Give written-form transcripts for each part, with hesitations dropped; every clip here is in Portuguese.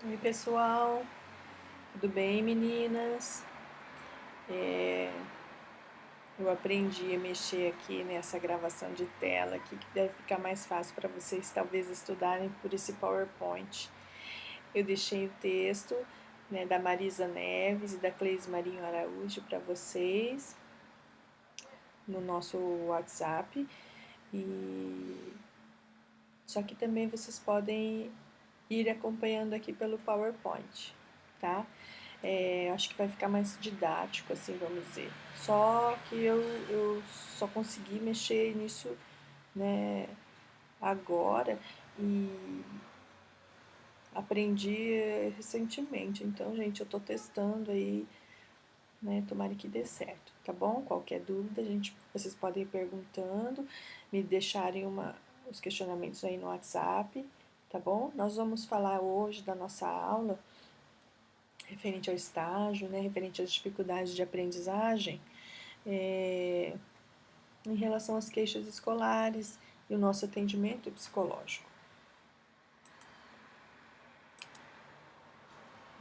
Oi pessoal, tudo bem meninas? Eu aprendi a mexer aqui nessa gravação de tela aqui que deve ficar mais fácil para vocês talvez estudarem por esse PowerPoint. Eu deixei o texto, né, da Marisa Neves e da Cleis Marinho Araújo para vocês no nosso WhatsApp e só que também vocês podem ir acompanhando aqui pelo PowerPoint, tá? Acho que vai ficar mais didático, assim, vamos dizer. Só que eu só consegui mexer nisso, né, agora e aprendi recentemente. Então, gente, eu tô testando aí, né, tomara que dê certo, tá bom? Qualquer dúvida, vocês podem ir perguntando, me deixarem os questionamentos aí no WhatsApp, tá bom? Nós vamos falar hoje da nossa aula referente ao estágio, né, referente às dificuldades de aprendizagem, é, em relação às queixas escolares e o nosso atendimento psicológico.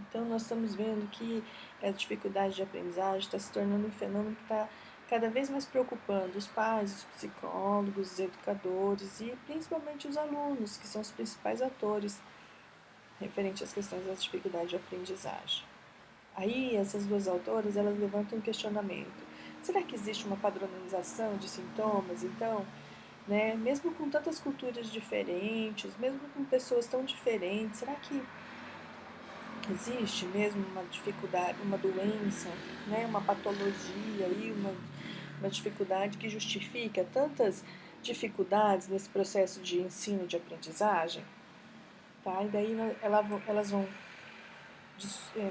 Então, nós estamos vendo que a dificuldade de aprendizagem está se tornando um fenômeno que está cada vez mais preocupando os pais, os psicólogos, os educadores e principalmente os alunos, que são os principais atores referente às questões da dificuldade de aprendizagem. Aí, essas duas autoras, elas levantam um questionamento. Será que existe uma padronização de sintomas, então? Né? Mesmo com tantas culturas diferentes, mesmo com pessoas tão diferentes, será que existe mesmo uma dificuldade, uma doença, né? Uma patologia aí, uma dificuldade que justifica tantas dificuldades nesse processo de ensino, de aprendizagem? Tá? E daí elas vão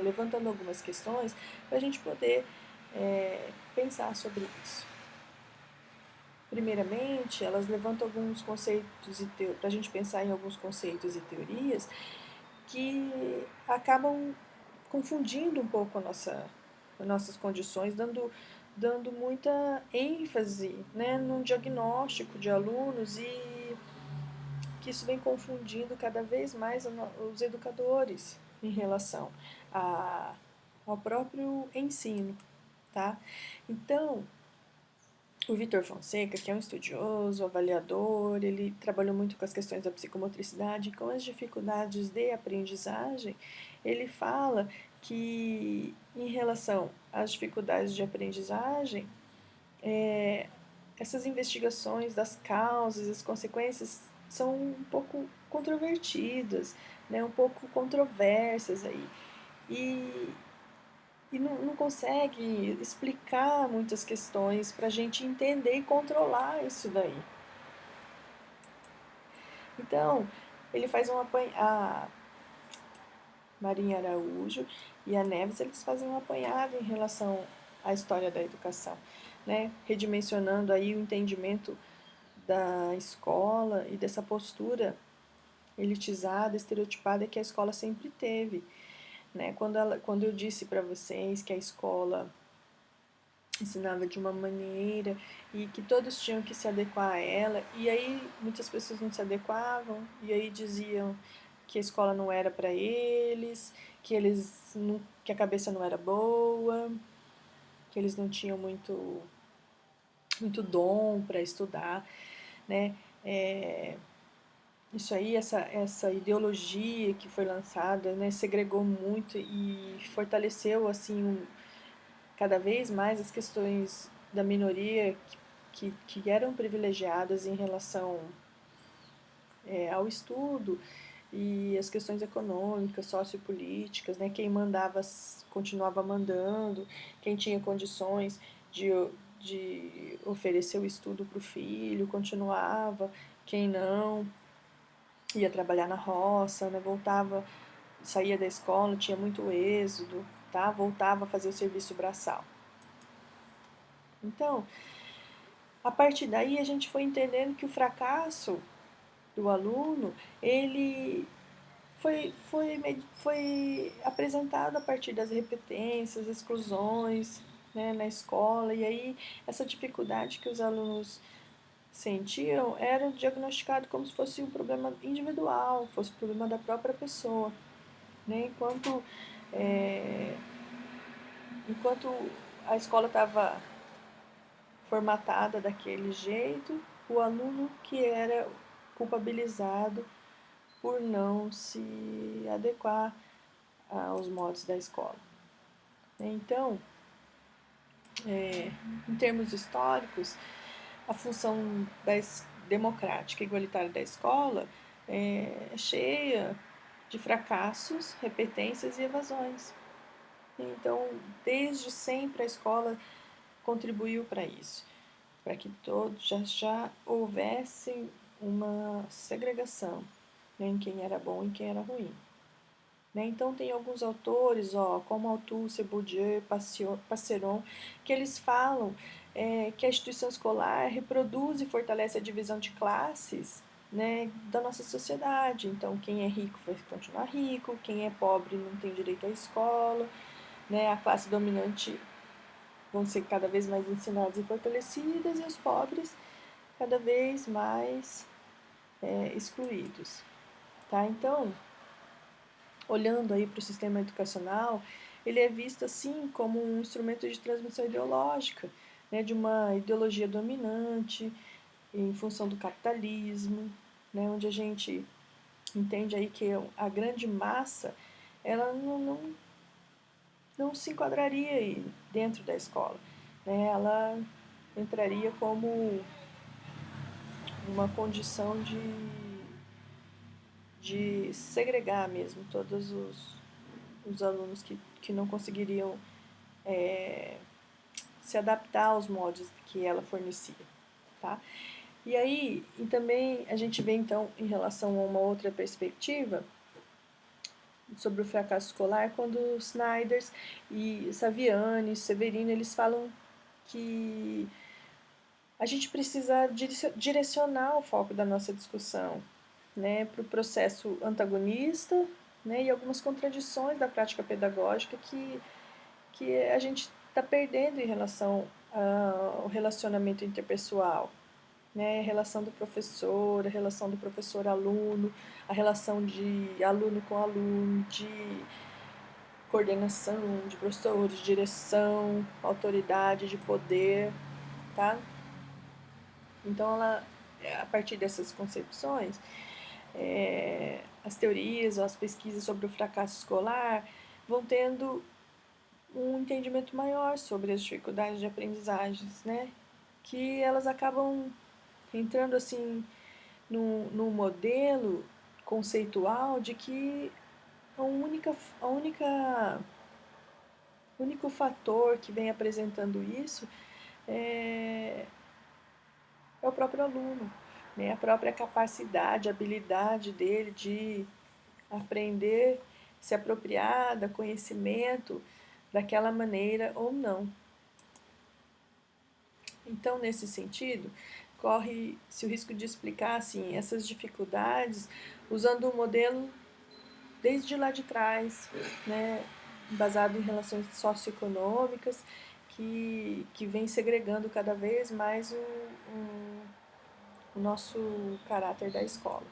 levantando algumas questões para a gente poder pensar sobre isso. Primeiramente, elas levantam alguns conceitos para a gente pensar em alguns conceitos e teorias que acabam confundindo um pouco as nossas condições, dando muita ênfase, né, num diagnóstico de alunos e que isso vem confundindo cada vez mais os educadores em relação a, ao próprio ensino, tá? Então, o Vitor Fonseca, que é um estudioso, avaliador, ele trabalhou muito com as questões da psicomotricidade, com as dificuldades de aprendizagem. Ele fala que, em relação às dificuldades de aprendizagem, essas investigações das causas, as consequências são um pouco controvertidas, né, um pouco controversas aí. E, e não consegue explicar muitas questões para a gente entender e controlar isso daí. Então, ele faz um apanhado, a Marinha Araújo e a Neves, eles fazem um apanhado em relação à história da educação, né? Redimensionando aí o entendimento da escola e dessa postura elitizada, estereotipada que a escola sempre teve, né? Quando eu disse para vocês que a escola ensinava de uma maneira e que todos tinham que se adequar a ela, e aí muitas pessoas não se adequavam, e aí diziam que a escola não era para eles, que a cabeça não era boa, que eles não tinham muito dom para estudar, né? É, isso aí, essa ideologia que foi lançada, né, segregou muito e fortaleceu assim cada vez mais as questões da minoria que eram privilegiadas em relação ao estudo e as questões econômicas, sociopolíticas, né? Quem mandava continuava mandando, quem tinha condições de oferecer o estudo para o filho continuava, quem não ia trabalhar na roça, né? Voltava, saía da escola, tinha muito êxodo, tá? Voltava a fazer o serviço braçal. Então, a partir daí a gente foi entendendo que o fracasso do aluno, ele foi apresentado a partir das repetências, exclusões, né, na escola, e aí essa dificuldade que os alunos sentiam era diagnosticado como se fosse um problema individual, fosse um problema da própria pessoa. né? Enquanto a escola estava formatada daquele jeito, o aluno que era culpabilizado por não se adequar aos modos da escola. Então, em termos históricos, a função democrática e igualitária da escola é cheia de fracassos, repetências e evasões. Então, desde sempre a escola contribuiu para isso, para que todos já houvesse uma segregação, né, em quem era bom e quem era ruim. Né? Então tem alguns autores, como Althusser, Bourdieu, Passeron, que eles falam que a instituição escolar reproduz e fortalece a divisão de classes, né, da nossa sociedade. Então quem é rico vai continuar rico, quem é pobre não tem direito à escola, né, a classe dominante vão ser cada vez mais ensinadas e fortalecidas e os pobres cada vez mais excluídos. Tá? Então, olhando aí para o sistema educacional, ele é visto assim como um instrumento de transmissão ideológica, né, de uma ideologia dominante em função do capitalismo, né, onde a gente entende aí que a grande massa ela não se enquadraria aí dentro da escola, né, ela entraria como uma condição de segregar mesmo todos os alunos que não conseguiriam se adaptar aos moldes que ela fornecia, tá? E aí, e também a gente vê então em relação a uma outra perspectiva sobre o fracasso escolar, quando Snyders e Saviani, Severino, eles falam que a gente precisa direcionar o foco da nossa discussão, né, para o processo antagonista, né, e algumas contradições da prática pedagógica que a gente está perdendo em relação ao relacionamento interpessoal, né? A relação do professor, a relação do professor-aluno, a relação de aluno com aluno, de coordenação, de professor, de direção, autoridade, de poder, tá? Então, a partir dessas concepções, as teorias, as pesquisas sobre o fracasso escolar vão tendo um entendimento maior sobre as dificuldades de aprendizagens, né? Que elas acabam entrando assim num modelo conceitual de que a única, a única, o único fator que vem apresentando isso é o próprio aluno, né? A própria capacidade, habilidade dele de aprender, se apropriar do conhecimento daquela maneira ou não. Então, nesse sentido, corre-se o risco de explicar assim, essas dificuldades usando um modelo desde lá de trás, né, baseado em relações socioeconômicas, que vem segregando cada vez mais o nosso caráter da escola.